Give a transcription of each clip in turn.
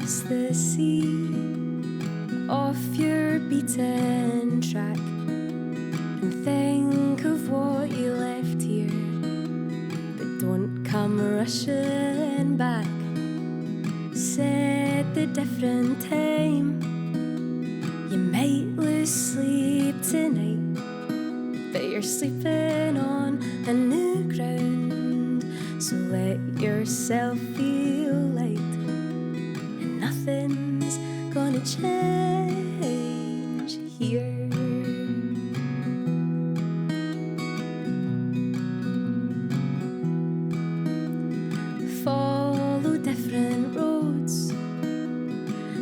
across the sea, off your beaten track, and think of what you left here. But don't come rushing back. Set the different time. You might lose sleep tonight, but you're sleeping on a new ground. So let yourself feel light, and nothing's gonna change here. Follow different roads,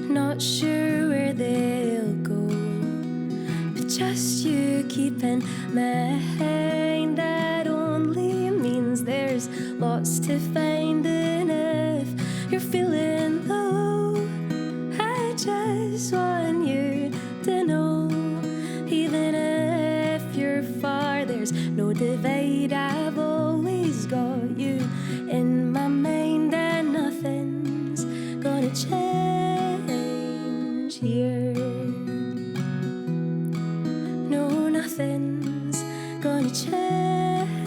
not sure where they'll go, but just you keep in mind that only means there's lots to find. And if you're feeling low, I just want you to know, even if you're far, there's no divide. I've always got you in my mind, and nothing's gonna change here. No, nothing's gonna change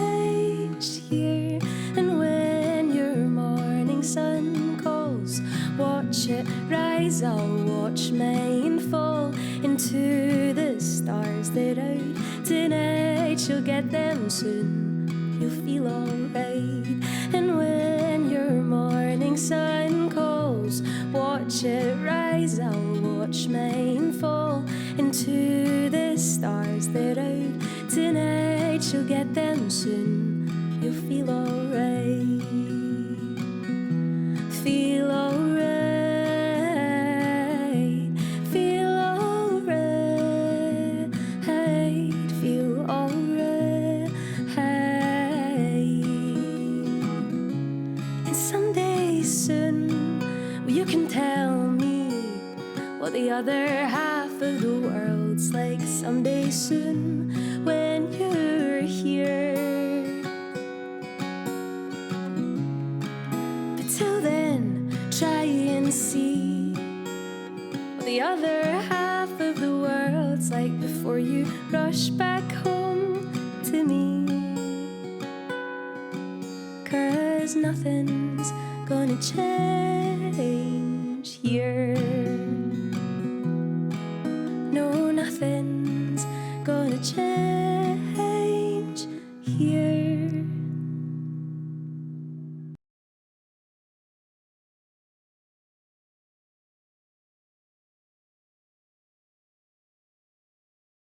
here. And when your morning sun calls, watch it rise, I'll watch mine fall into the stars that out tonight. You'll get them soon, you'll feel alright. And when your morning sun calls, watch it rise, I'll watch mine fall into the stars that out tonight. You'll get them soon, you'll feel alright. Feel alright, feel alright, feel alright. And someday soon, well, you can tell me what the other half of the world's like. Someday soon, when you're here. But till then, try and see what the other half of the world's like before you rush back home to me. 'Cause nothing's gonna change here. No, nothing's gonna change.